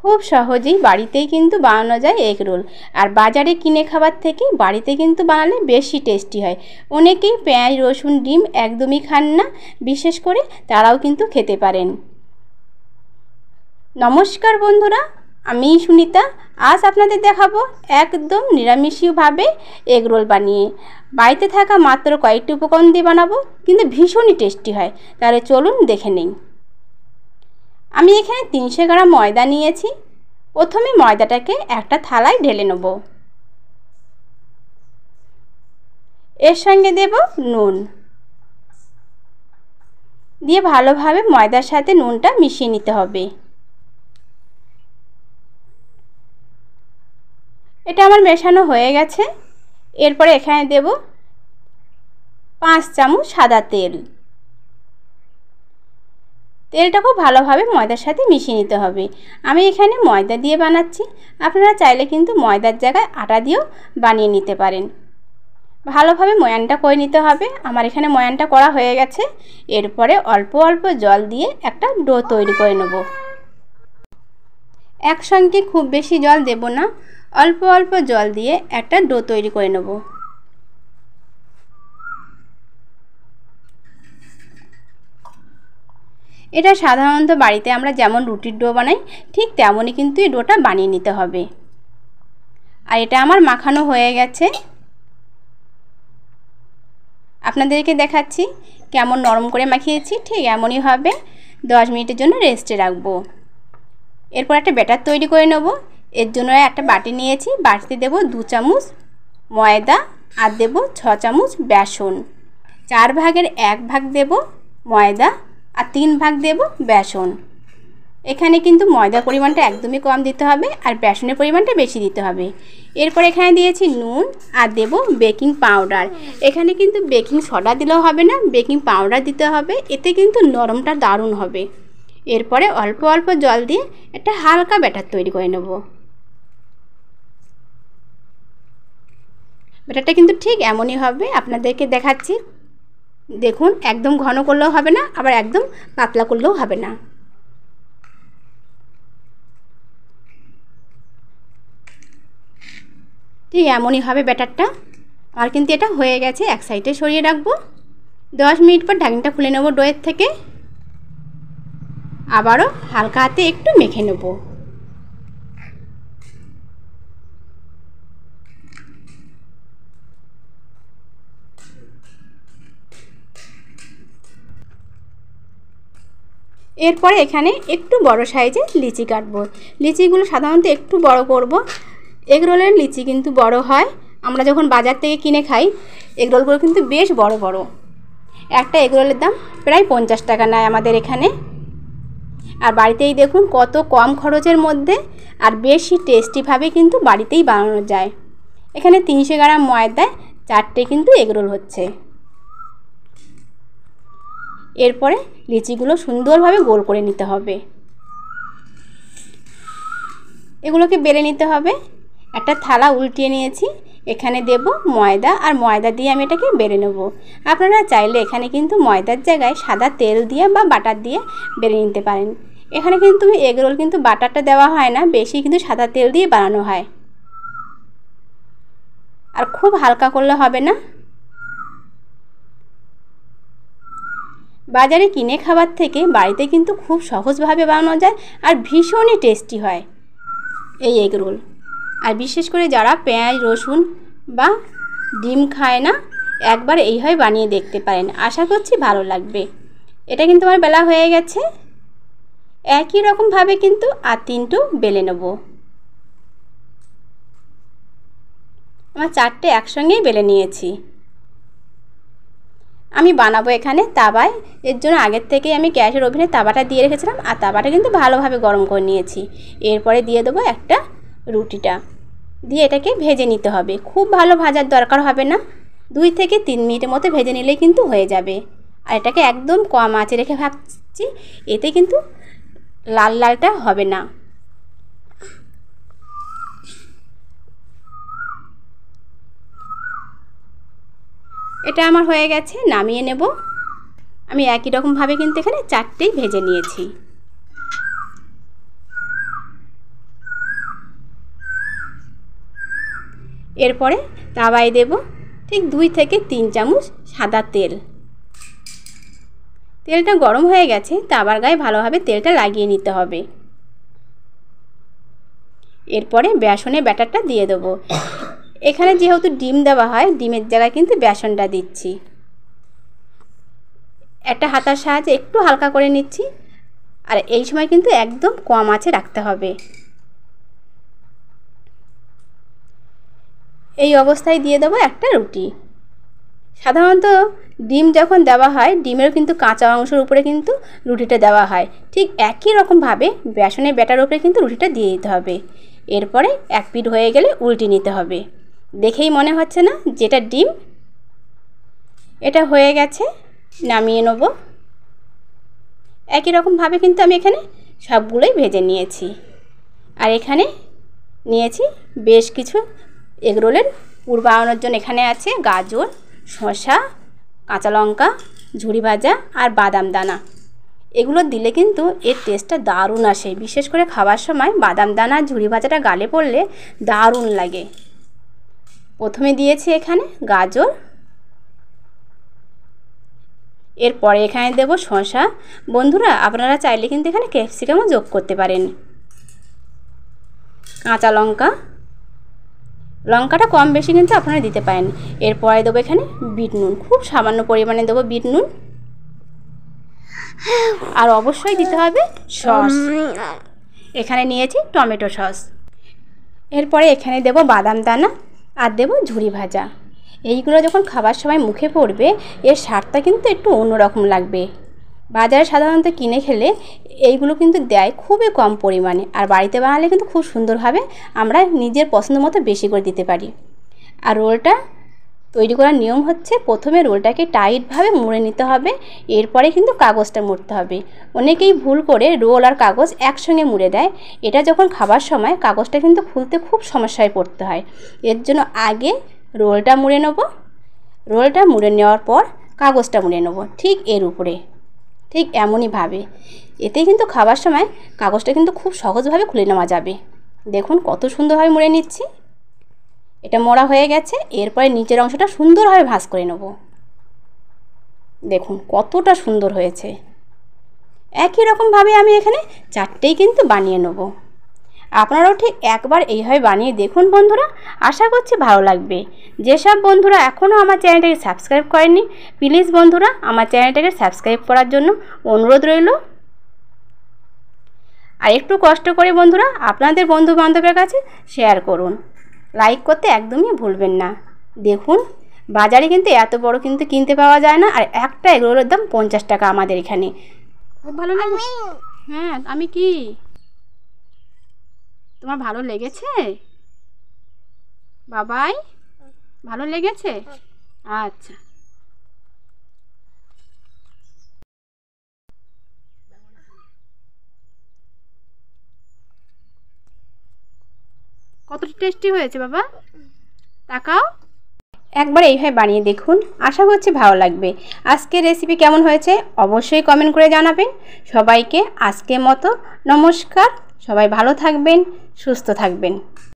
খুব সহজেই বাড়িতেই কিন্তু বানানো যায় এগ রোল। আর বাজারে কিনে খাবার থেকে বাড়িতে কিন্তু বানালে বেশি টেস্টি হয়। অনেকেই পেঁয়াজ রসুন ডিম একদমই খান না, বিশেষ করে তারাও কিন্তু খেতে পারেন। নমস্কার বন্ধুরা, আমি সুনিতা। আজ আপনাদের দেখাবো একদম নিরামিষভাবে এগ রোল বানিয়ে। বাড়িতে থাকা মাত্র কয়েকটি উপকরণ দিয়ে বানাবো, কিন্তু ভীষণই টেস্টি হয়। তাহলে চলুন দেখে নিই। আমি এখানে 300 গ্রাম ময়দা নিয়েছি। প্রথমে ময়দাটাকে একটা থালায় ঢেলে নেব। এর সঙ্গে দেব নুন, দিয়ে ভালোভাবে ময়দার সাথে নুনটা মিশিয়ে নিতে হবে। এটা আমার মেশানো হয়ে গেছে। এরপরে এখানে দেব 5 চামচ সাদা তেল। তেলটা খুব ভালোভাবে ময়দার সাথে মিশিয়ে নিতে হবে। আমি এখানে ময়দা দিয়ে বানাচ্ছি, আপনারা চাইলে কিন্তু ময়দার জায়গায় আটা দিয়েও বানিয়ে নিতে পারেন। ভালোভাবে ময়ানটা করে নিতে হবে। আমার এখানে ময়ানটা করা হয়ে গেছে। এরপরে অল্প অল্প জল দিয়ে একটা ডো তৈরি করে নেব। একসঙ্গে খুব বেশি জল দেব না, অল্প অল্প জল দিয়ে একটা ডো তৈরি করে নেব। এটা সাধারণত বাড়িতে আমরা যেমন রুটির ডো বানাই ঠিক তেমনই কিন্তু এই ডোটা বানিয়ে নিতে হবে। আর এটা আমার মাখানো হয়ে গেছে। আপনাদেরকে দেখাচ্ছি কেমন নরম করে মাখিয়েছি, ঠিক এমনই হবে। 10 মিনিটের জন্য রেস্টে রাখবো। এরপর একটা ব্যাটার তৈরি করে নেব। এর জন্য একটা বাটি নিয়েছি, বাটিতে দেব 2 চামচ ময়দা আর দেব 6 চামচ বেসন। 4 ভাগের 1 ভাগ দেব ময়দা আর 3 ভাগ দেব বেসন। এখানে কিন্তু ময়দার পরিমাণটা একদমই কম দিতে হবে আর বেসনের পরিমাণটা বেশি দিতে হবে। এরপর এখানে দিয়েছি নুন আর দেব বেকিং পাউডার। এখানে কিন্তু বেকিং সোডা দিলেও হবে না, বেকিং পাউডার দিতে হবে, এতে কিন্তু নরমটা দারুণ হবে। এরপরে অল্প অল্প জল দিয়ে একটা হালকা ব্যাটার তৈরি করে নেব। ব্যাটারটা কিন্তু ঠিক এমনই হবে, আপনাদেরকে দেখাচ্ছি। দেখুন, একদম ঘন করলেও হবে না, আবার একদম পাতলা করলেও হবে না। ঠিক এমনই হবে ব্যাটারটা। আর কিন্তু এটা হয়ে গেছে, এক সাইডে সরিয়ে রাখবো। 10 মিনিট পর ঢাকনাটা খুলে নেব ডোয়ের থেকে। আবারও হালকা হাতে একটু মেখে নেব। এরপরে এখানে একটু বড় সাইজে লিচি কাটবো। লিচিগুলো সাধারণত একটু বড় করব। এগ রোলের লিচি কিন্তু বড় হয়। আমরা যখন বাজার থেকে কিনে খাই এগ রোলগুলো কিন্তু বেশ বড় বড়। একটা এগ রোলের দাম প্রায় 50 টাকা নেয় আমাদের এখানে। আর বাড়িতেই দেখুন কত কম খরচের মধ্যে আর বেশি টেস্টিভাবে কিন্তু বাড়িতেই বানানো যায়। এখানে 300 গ্রাম ময়দায় 4টে কিন্তু এগ রোল হচ্ছে। এরপরে লিচিগুলো সুন্দরভাবে গোল করে নিতে হবে। এগুলোকে বেলে নিতে হবে। একটা থালা উল্টিয়ে নিয়েছি, এখানে দেব ময়দা আর ময়দা দিয়ে আমি এটাকে বেলে নেব। আপনারা চাইলে এখানে কিন্তু ময়দার জায়গায় সাদা তেল দিয়ে বা বাটার দিয়ে বেলে নিতে পারেন। এখানে কিন্তু এগ রোল কিন্তু বাটারটা দেওয়া হয় না, বেশি কিন্তু সাদা তেল দিয়ে বানানো হয়। আর খুব হালকা করলে হবে না। বাজারে কিনে খাবার থেকে বাড়িতে কিন্তু খুব সহজভাবে বানানো যায় আর ভীষণই টেস্টি হয় এই এগ রোল। আর বিশেষ করে যারা পেঁয়াজ রসুন বা ডিম খায় না, একবার এইভাবে বানিয়ে দেখতে পারেন, আশা করছি ভালো লাগবে। এটা কিন্তু আমার বেলা হয়ে গেছে। একই রকমভাবে কিন্তু আর 3টো বেলে নেব। আমার 4টে একসঙ্গেই বেলে নিয়েছি। আমি বানাবো এখানে তাওয়ায়। এর জন্য আগের থেকেই আমি গ্যাসের ওভেনে তাওয়াটা দিয়ে রেখেছিলাম আর তাওয়াটা কিন্তু ভালোভাবে গরম করে নিয়েছি। এরপরে দিয়ে দেবো একটা রুটিটা, দিয়ে এটাকে ভেজে নিতে হবে। খুব ভালো ভাজার দরকার হবে না, 2 থেকে 3 মিনিটের মতো ভেজে নিলেই কিন্তু হয়ে যাবে। আর এটাকে একদম কম আঁচে রেখে ভাজছি, এতে কিন্তু লাল লালটা হবে না। এটা আমার হয়ে গেছে, নামিয়ে নেব। আমি একই রকমভাবে কিন্তু এখানে 4টেই ভেজে নিয়েছি। এরপরে তাওয়ায় দেব ঠিক 2 থেকে 3 চামচ সাদা তেল। তেলটা গরম হয়ে গেছে, তাওয়ার গায়ে ভালোভাবে তেলটা লাগিয়ে নিতে হবে। এরপরে বেসনের ব্যাটারটা দিয়ে দেবো। এখানে যেহেতু ডিম দেওয়া হয়, ডিমের জায়গায় কিন্তু বেসনটা দিচ্ছি। একটা হাতার সাহায্যে একটু হালকা করে নিচ্ছি, আর এই সময় কিন্তু একদম কম আঁচে রাখতে হবে। এই অবস্থায় দিয়ে দেবো একটা রুটি। সাধারণত ডিম যখন দেওয়া হয়, ডিমেরও কিন্তু কাঁচা অংশের উপরে কিন্তু রুটিটা দেওয়া হয়। ঠিক একই রকমভাবে বেসনের ব্যাটার উপরে কিন্তু রুটিটা দিয়ে দিতে হবে। এরপরে এক পিঠ হয়ে গেলে উল্টে নিতে হবে। দেখেই মনে হচ্ছে না যেটা ডিম? এটা হয়ে গেছে, নামিয়ে নেব। একই রকমভাবে কিন্তু আমি এখানে সবগুলোই ভেজে নিয়েছি। আর এখানে নিয়েছি বেশ কিছু এগরোলের পুর বানানোর জন্য। এখানে আছে গাজর, শসা, কাঁচা লঙ্কা, ঝুরি ভাজা আর বাদাম দানা। এগুলো দিলে কিন্তু এর টেস্টটা দারুণ আসে। বিশেষ করে খাওয়ার সময় বাদাম দানা আর ঝুরি ভাজাটা গালে পড়লে দারুণ লাগে। প্রথমে দিয়েছি এখানে গাজর, এরপরে এখানে দেব শসা। বন্ধুরা, আপনারা চাইলে কিন্তু এখানে ক্যাপসিকামও যোগ করতে পারেন। কাঁচা লঙ্কা, লঙ্কাটা কম বেশি কিন্তু আপনারা দিতে পারেন। এরপরে দেবো এখানে বিট নুন, খুব সামান্য পরিমাণে দেবো বিট নুন। আর অবশ্যই দিতে হবে সস। এখানে নিয়েছি টমেটো সস। এরপরে এখানে দেব বাদাম দানা আর দেব ঝুরি ভাজা। এইগুলো যখন খাবার সময় মুখে পড়বে, এর স্বাদটা কিন্তু একটু অন্যরকম লাগবে। বাজারে সাধারণত কিনে খেলে এইগুলো কিন্তু দেয় খুবই কম পরিমাণে, আর বাড়িতে বানালে কিন্তু খুব সুন্দরভাবে আমরা নিজের পছন্দ মতো বেশি করে দিতে পারি। আর রোলটা তৈরি করার নিয়ম হচ্ছে, প্রথমে রোলটাকে টাইটভাবে মুড়ে নিতে হবে, এরপরে কিন্তু কাগজটা মুড়তে হবে। অনেকেই ভুল করে রোল আর কাগজ একসঙ্গে মুড়ে দেয়। এটা যখন খাবার সময় কাগজটা কিন্তু খুলতে খুব সমস্যায় পড়তে হয়। এর জন্য আগে রোলটা মুড়ে নেব, রোলটা মুড়ে নেওয়ার পর কাগজটা মুড়ে নেব ঠিক এর উপরে, ঠিক এমনইভাবে। এতে কিন্তু খাবার সময় কাগজটা কিন্তু খুব সহজভাবে খুলে নেওয়া যাবে। দেখুন কত সুন্দরভাবে মুড়ে নিচ্ছি। এটা মোড়া হয়ে গেছে। এরপরে নিচের অংশটা সুন্দরভাবে ভাঁজ করে নেব। দেখুন কতটা সুন্দর হয়েছে। একই রকমভাবে আমি এখানে 4টেই কিন্তু বানিয়ে নেব। আপনারাও ঠিক একবার এইভাবে বানিয়ে দেখুন বন্ধুরা, আশা করছি ভালো লাগবে। যেসব বন্ধুরা এখনও আমার চ্যানেলটাকে সাবস্ক্রাইব করেননি, প্লিজ বন্ধুরা আমার চ্যানেলটাকে সাবস্ক্রাইব করার জন্য অনুরোধ রইল। আর একটু কষ্ট করে বন্ধুরা আপনাদের বন্ধু বান্ধবের কাছে শেয়ার করুন। লাইক করতে একদমই ভুলবেন না। দেখুন বাজারে কিন্তু এত বড় কিন্তু কিনতে পাওয়া যায় না, আর একটা এগরোলের দাম 50 টাকা আমাদের এখানে। খুব ভালো লাগে। হ্যাঁ, আমি কি, তোমার ভালো লেগেছে বাবাই? ভালো লেগেছে? আচ্ছা। কতটা টেস্টি হয়েছে বাবা, তাকাও। একবার এইভাবে বানিয়ে দেখুন, আশা করছি ভালো লাগবে। আজকের রেসিপি কেমন হয়েছে অবশ্যই কমেন্ট করে জানাবেন। সবাইকে আজকের মতো নমস্কার। সবাই ভালো থাকবেন, সুস্থ থাকবেন।